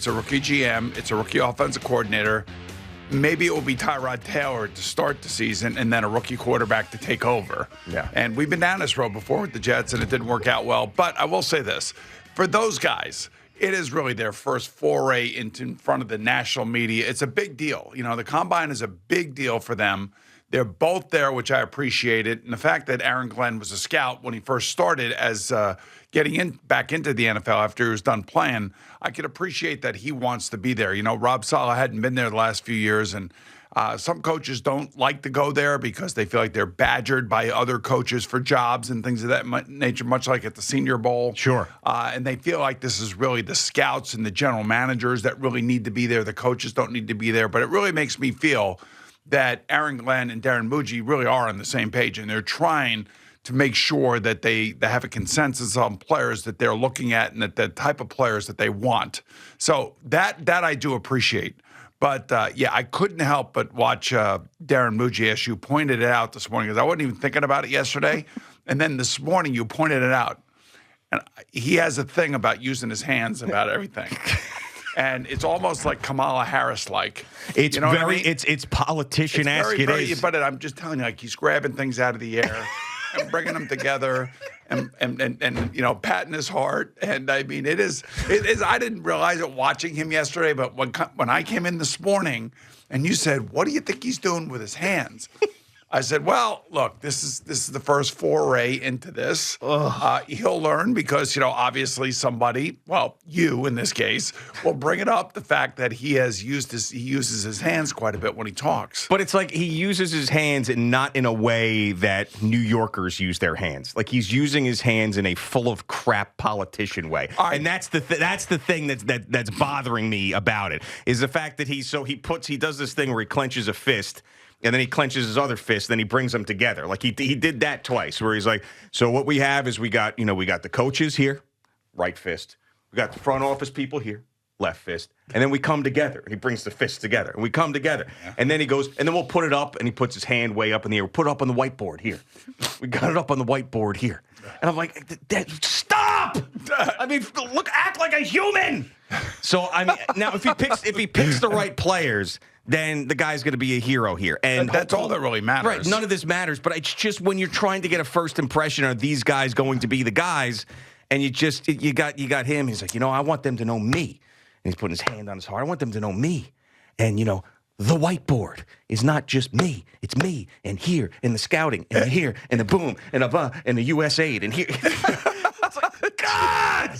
It's a rookie GM. It's a rookie offensive coordinator. Maybe it will be Tyrod Taylor to start the season and then a rookie quarterback to take over. Yeah. And we've been down this road before with the Jets, and it didn't work out well. But I will say this. For those guys, it is really their first foray into in front of the national media. It's a big deal. You know, the Combine is a big deal for them. They're both there, which I appreciate it. And the fact that Aaron Glenn was a scout when he first started as getting back into the NFL after he was done playing, I could appreciate that he wants to be there. You know, Rob Saleh hadn't been there the last few years, and some coaches don't like to go there because they feel like they're badgered by other coaches for jobs and things of that nature, much like at the Senior Bowl. Sure. And they feel like this is really the scouts and the general managers that really need to be there. The coaches don't need to be there. But it really makes me feel that Aaron Glenn and Darren Muji really are on the same page, and they're trying to make sure that they have a consensus on players that they're looking at and that the type of players that they want. So that I do appreciate. But, yeah, I couldn't help but watch Darren Muji, as you pointed it out this morning, because I wasn't even thinking about it yesterday. And then this morning you pointed it out. And he has a thing about using his hands about everything. And it's almost like Kamala Harris-like. It's you know very, what I mean? It's politician-esque. It is. But I'm just telling you, like, he's grabbing things out of the air and bringing them together and you know, patting his heart. And I mean, it is. I didn't realize it watching him yesterday, but when I came in this morning and you said, "What do you think he's doing with his hands?" I said, well, look, this is the first foray into this. He'll learn because, you know, obviously somebody, well, you in this case, will bring it up, the fact that he uses his hands quite a bit when he talks. But it's like he uses his hands and not in a way that New Yorkers use their hands. Like he's using his hands in a full of crap politician way. And that's the thing that's bothering me about it, is the fact that he does this thing where he clenches a fist and then he clenches his other fist, then he brings them together. Like he did that twice, where he's like, so what we have is we got the coaches here, right fist. We got the front office people here, left fist. And then we come together. And he brings the fists together. And we come together. Yeah. And then he goes, and then we'll put it up, and he puts his hand way up in the air. We'll put it up on the whiteboard here. We got it up on the whiteboard here. And I'm like, stop! I mean, act like a human! So, I mean, now if he picks the right players, then the guy's going to be a hero here. And that's all that really matters. Right, none of this matters, but it's just when you're trying to get a first impression, are these guys going to be the guys? And you got him, he's like, you know, I want them to know me. And he's putting his hand on his heart. I want them to know me. And, you know, the whiteboard is not just me. It's me and here and the scouting and here and the boom and the US aid and here. It's like, God!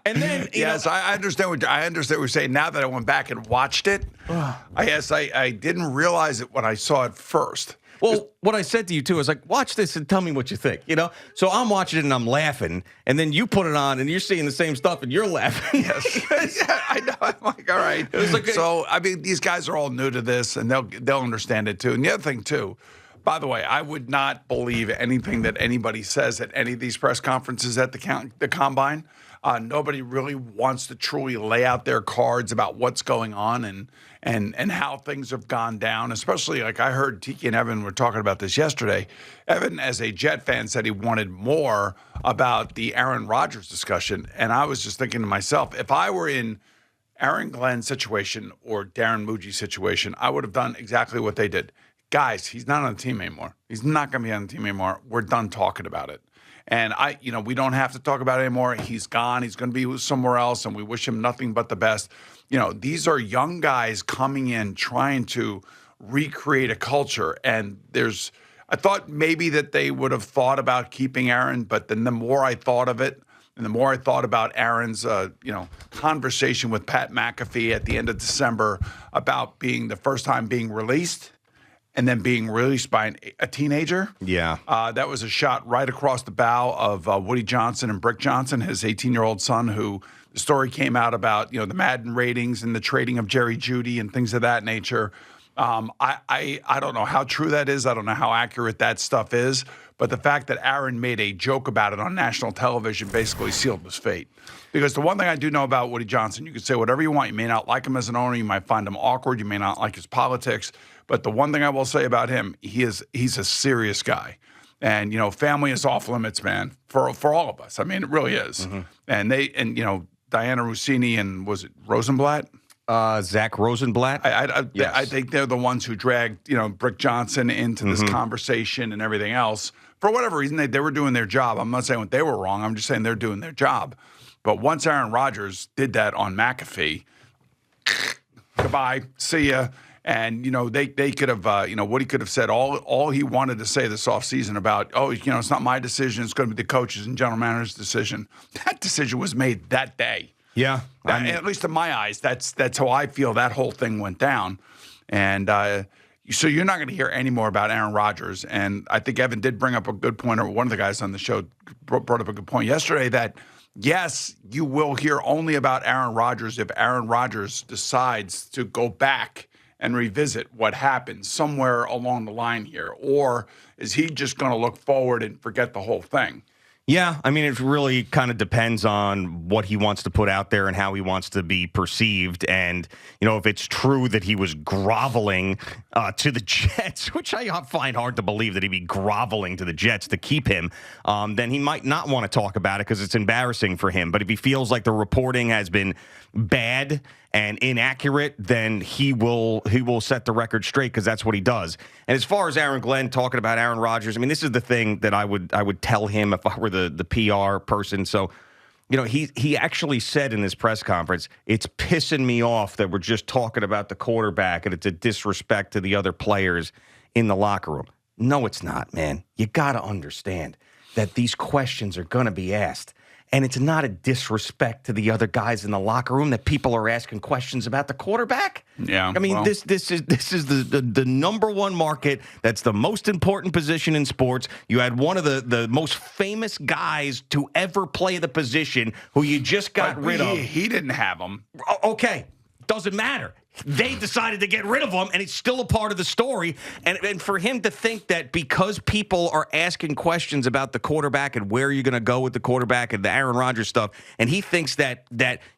And then, I understand what you're saying. Now that I went back and watched it, I didn't realize it when I saw it first. Well, what I said to you, too, is like, watch this and tell me what you think, you know? So I'm watching it and I'm laughing, and then you put it on and you're seeing the same stuff and you're laughing. Yes. Yeah, I know. I'm like, all right. It was like, so, I mean, these guys are all new to this, and they'll understand it, too. And the other thing, too, by the way, I would not believe anything that anybody says at any of these press conferences at the Combine. Nobody really wants to truly lay out their cards about what's going on and how things have gone down, especially like I heard Tiki and Evan were talking about this yesterday. Evan, as a Jet fan, said he wanted more about the Aaron Rodgers discussion. And I was just thinking to myself, if I were in Aaron Glenn's situation or Darren Muji's situation, I would have done exactly what they did. Guys, he's not on the team anymore. He's not going to be on the team anymore. We're done talking about it. And we don't have to talk about it anymore. He's gone. He's going to be somewhere else, and we wish him nothing but the best. You know, these are young guys coming in trying to recreate a culture. And I thought maybe that they would have thought about keeping Aaron, but then the more I thought of it, and the more I thought about Aaron's, conversation with Pat McAfee at the end of December about being the first time being released, and then being released by a teenager. Yeah. That was a shot right across the bow of Woody Johnson and Brick Johnson, his 18-year-old son, who the story came out about, the Madden ratings and the trading of Jerry Jeudy and things of that nature. I don't know how true that is. I don't know how accurate that stuff is. But the fact that Aaron made a joke about it on national television basically sealed his fate. Because the one thing I do know about Woody Johnson, you can say whatever you want. You may not like him as an owner. You might find him awkward. You may not like his politics. But the one thing I will say about him, he's a serious guy. And, family is off limits, man, for all of us. I mean, it really is. Mm-hmm. And Diana Rossini and was it Rosenblatt? Zach Rosenblatt. Yes. I think they're the ones who dragged, Brick Johnson into this conversation and everything else. For whatever reason, they were doing their job. I'm not saying what they were wrong. I'm just saying they're doing their job. But once Aaron Rodgers did that on McAfee, goodbye, see ya. And, they could have, Woody could have said all he wanted to say this offseason about, it's not my decision. It's going to be the coaches and general manager's decision. That decision was made that day. Yeah. At least in my eyes, that's how I feel that whole thing went down. And so you're not going to hear any more about Aaron Rodgers. And I think Evan did bring up a good point, or one of the guys on the show brought up a good point yesterday that, yes, you will hear only about Aaron Rodgers if Aaron Rodgers decides to go back and revisit what happened somewhere along the line here. Or is he just going to look forward and forget the whole thing? Yeah, I mean, it really kind of depends on what he wants to put out there and how he wants to be perceived. And, if it's true that he was groveling to the Jets, which I find hard to believe that he'd be groveling to the Jets to keep him, then he might not want to talk about it because it's embarrassing for him. But if he feels like the reporting has been bad and inaccurate, then he will set the record straight because that's what he does. And as far as Aaron Glenn talking about Aaron Rodgers, I mean, this is the thing that I would tell him if I were the PR person. So, he actually said in this press conference, it's pissing me off that we're just talking about the quarterback and it's a disrespect to the other players in the locker room. No, it's not, man. You got to understand that these questions are going to be asked. And it's not a disrespect to the other guys in the locker room that people are asking questions about the quarterback. Yeah, I mean, this is the number one market. That's the most important position in sports. You had one of the most famous guys to ever play the position who you just got rid of. He didn't have him. Okay, doesn't matter. They decided to get rid of him, and it's still a part of the story. And for him to think that because people are asking questions about the quarterback and where you're going to go with the quarterback and the Aaron Rodgers stuff, and he thinks that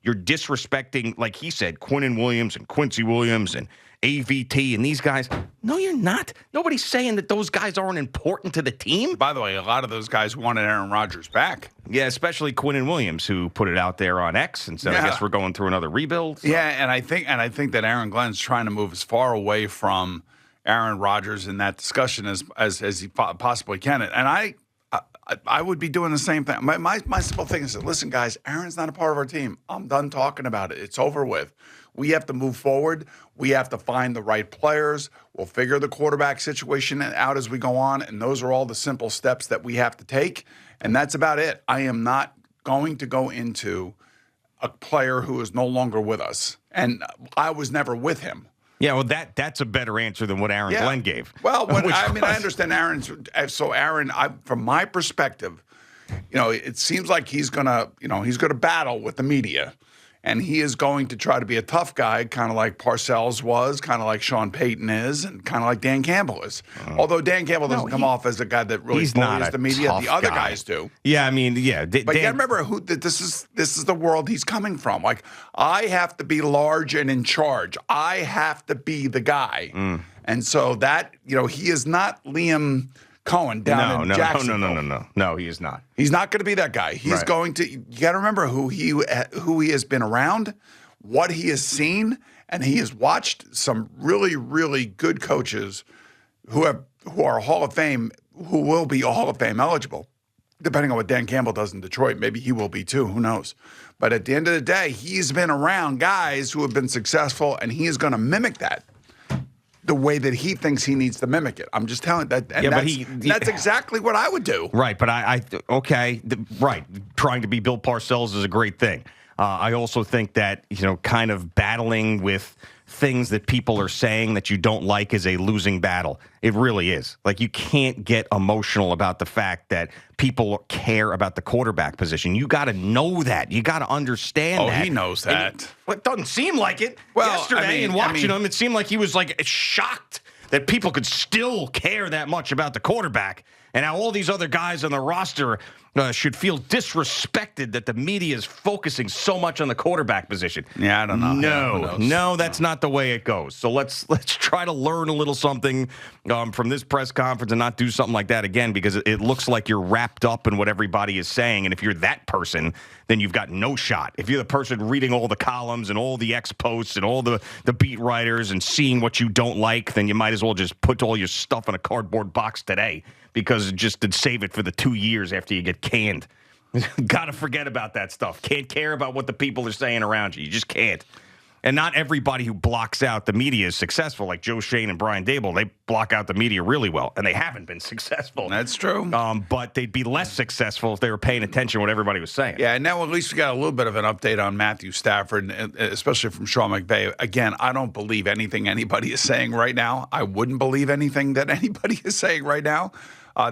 you're disrespecting, like he said, Quinnen Williams and Quincy Williams and AVT and these guys. No, you're not. Nobody's saying that those guys aren't important to the team. By the way, a lot of those guys wanted Aaron Rodgers back. Yeah, especially Quinnen Williams, who put it out there on X and said, I guess we're going through another rebuild. So. Yeah, and I think that Aaron Glenn's trying to move as far away from Aaron Rodgers in that discussion as he possibly can. And I would be doing the same thing. My simple thing is that, listen, guys, Aaron's not a part of our team. I'm done talking about it. It's over with. We have to move forward. We have to find the right players. We'll figure the quarterback situation out as we go on, and those are all the simple steps that we have to take, and that's about it. I am not going to go into a player who is no longer with us, and I was never with him. Yeah, well, that's a better answer than what Aaron Glenn gave. Well, I understand Aaron's. So Aaron, from my perspective, it seems like he's gonna battle with the media. And he is going to try to be a tough guy, kind of like Parcells was, kind of like Sean Payton is, and kind of like Dan Campbell is. Although Dan Campbell doesn't come off as a guy that really bullies the media. The other guys do. Yeah, I mean, yeah. But you got to remember this is the world he's coming from. Like, I have to be large and in charge. I have to be the guy. And so that, he is not Liam Cohen down in Jacksonville. No, he is not. He's not going to be that guy. He's going to. You got to remember who he has been around, what he has seen, and he has watched some really, really good coaches who are Hall of Fame, who will be Hall of Fame eligible, depending on what Dan Campbell does in Detroit. Maybe he will be too. Who knows? But at the end of the day, he's been around guys who have been successful, and he is going to mimic that the way that he thinks he needs to mimic it. I'm just telling that. And that's exactly what I would do. Right, but right. Trying to be Bill Parcells is a great thing. I also think that, kind of battling with things that people are saying that you don't like is a losing battle. It really is. Like, you can't get emotional about the fact that people care about the quarterback position. You got to know that. You got to understand that. Oh, he knows that. It doesn't seem like it. Well, yesterday, watching him, it seemed like he was like shocked that people could still care that much about the quarterback. And how all these other guys on the roster should feel disrespected that the media is focusing so much on the quarterback position. Yeah, I don't know. No, that's not the way it goes. So let's try to learn a little something from this press conference and not do something like that again, because it looks like you're wrapped up in what everybody is saying. And if you're that person, then you've got no shot. If you're the person reading all the columns and all the X-posts and all the beat writers and seeing what you don't like, then you might as well just put all your stuff in a cardboard box today, because just to save it for the 2 years after you get canned. Got to forget about that stuff. Can't care about what the people are saying around you. You just can't. And not everybody who blocks out the media is successful, like Joe Shane and Brian Dable. They block out the media really well, and they haven't been successful. That's true. But they'd be less successful if they were paying attention to what everybody was saying. Yeah, and now at least we got a little bit of an update on Matthew Staford, especially from Sean McVay. Again, I don't believe anything anybody is saying right now. I wouldn't believe anything that anybody is saying right now.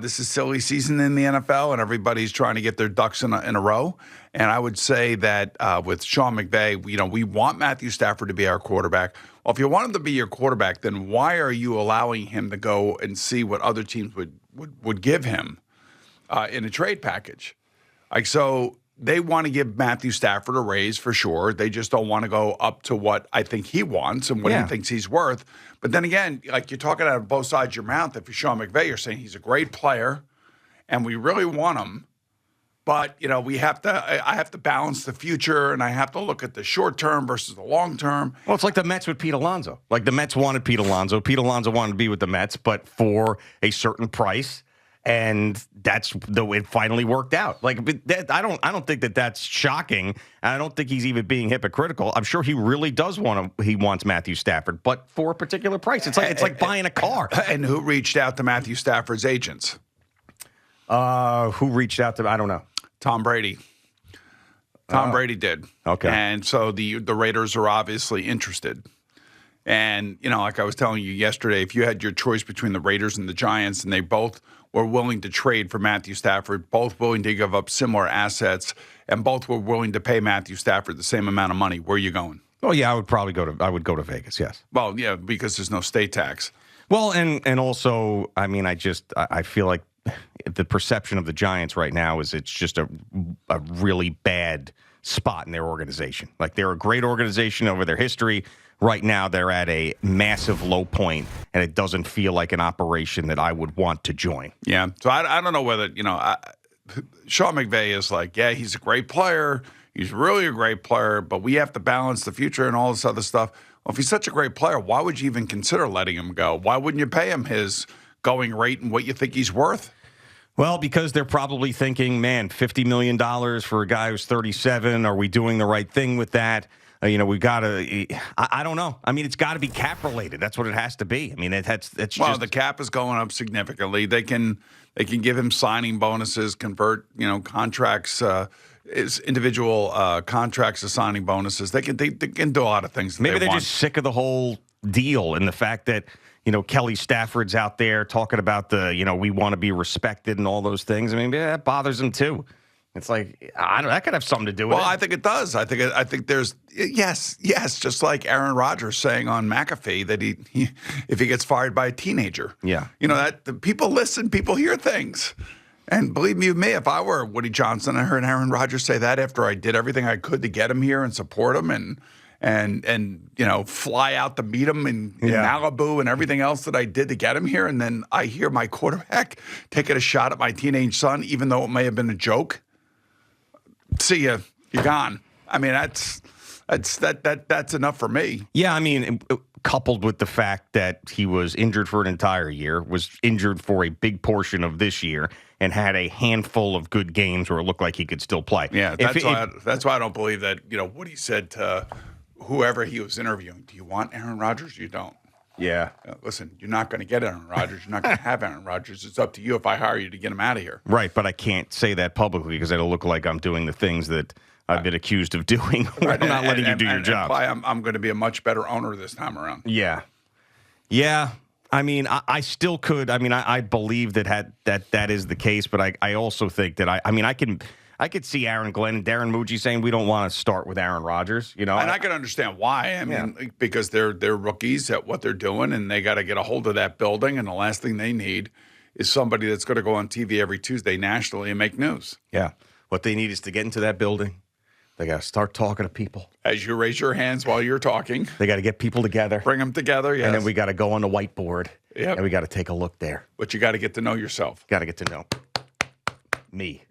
This is silly season in the NFL, and everybody's trying to get their ducks in a row. And I would say that with Sean McVay, we want Matthew Staford to be our quarterback. Well, if you want him to be your quarterback, then why are you allowing him to go and see what other teams would give him in a trade package? So they want to give Matthew Staford a raise for sure. They just don't want to go up to what I think he wants and what he thinks he's worth. But then again, like you're talking out of both sides of your mouth. If you're Sean McVay, you're saying he's a great player and we really want him. But, I have to balance the future, and I have to look at the short term versus the long term. Well, it's like the Mets with Pete Alonso. Like the Mets wanted Pete Alonso. Pete Alonso wanted to be with the Mets, but for a certain price. And that's the way it finally worked out. Like I don't think that that's shocking. And I don't think he's even being hypocritical. I'm sure he really does he wants Matthew Staford, but for a particular price. It's like buying a car. And who reached out to Matthew Stafford's agents? Who reached out to? I don't know. Tom Brady. Tom Brady did. Okay. And so the Raiders are obviously interested. And, like I was telling you yesterday, if you had your choice between the Raiders and the Giants, and they both were willing to trade for Matthew Stafford, both willing to give up similar assets, and both were willing to pay Matthew Stafford the same amount of money, where are you going? Oh, yeah, I would go to Vegas, yes. Well, yeah, because there's no state tax. Well, and also, I mean, I feel like the perception of the Giants right now is it's just a really bad spot in their organization. Like, they're a great organization over their history. Right now, they're at a massive low point, and it doesn't feel like an operation that I would want to join. Yeah, so I don't know whether, Sean McVay is like, yeah, he's a great player. He's really a great player, but we have to balance the future and all this other stuff. Well, if he's such a great player, why would you even consider letting him go? Why wouldn't you pay him his going rate and what you think he's worth? Well, because they're probably thinking, man, $50 million for a guy who's 37. Are we doing the right thing with that? We got to. I don't know. I mean, it's got to be cap related. That's what it has to be. I mean, that's just. The cap is going up significantly. They can give him signing bonuses, convert contracts, individual contracts to signing bonuses. They can do a lot of things. Maybe they're just sick of the whole deal and the fact that Kelly Stafford's out there talking about we want to be respected and all those things. I mean, that bothers them too. It's like, that could have something to do with it. Well, I think it does. I think there's yes, just like Aaron Rodgers saying on McAfee that he if he gets fired by a teenager. Yeah. That the people listen, people hear things. And believe me, if I were Woody Johnson, I heard Aaron Rodgers say that after I did everything I could to get him here and support him and fly out to meet him in Malibu and everything else that I did to get him here, and then I hear my quarterback taking a shot at my teenage son, even though it may have been a joke. See ya, you're gone. I mean, that's enough for me. Yeah, I mean, coupled with the fact that he was injured for an entire year, was injured for a big portion of this year, and had a handful of good games where it looked like he could still play. Yeah, that's why I don't believe that. What he said to whoever he was interviewing. Do you want Aaron Rodgers? You don't. Yeah. Listen, you're not going to get Aaron Rodgers. You're not going to have Aaron Rodgers. It's up to you if I hire you to get him out of here. Right, but I can't say that publicly because it'll look like I'm doing the things that I've been accused of doing. I'm not letting you do your job. I'm going to be a much better owner this time around. Yeah. Yeah. I mean, I still could. I mean, I believe that is the case, but I also think that I could see Aaron Glenn and Darren Muji saying we don't want to start with Aaron Rodgers, And I can understand why. I mean, because they're rookies at what they're doing, and they got to get a hold of that building, and the last thing they need is somebody that's going to go on TV every Tuesday nationally and make news. Yeah. What they need is to get into that building. They got to start talking to people. As you raise your hands while you're talking. They got to get people together. Bring them together, yes. And then we got to go on the whiteboard. Yep. And we got to take a look there. But you got to get to know yourself. Got to get to know me,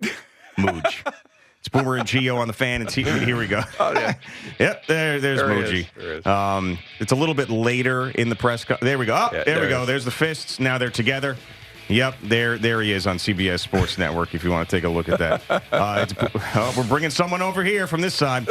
Mooj. It's Boomer and Gio on the Fan, and here we go. Oh, yeah. Yep, there's Muji. It's a little bit later in the press. There we go. Oh, yeah, there we go. There's the fists. Now they're together. Yep, there he is on CBS Sports Network if you want to take a look at that. We're bringing someone over here from this side.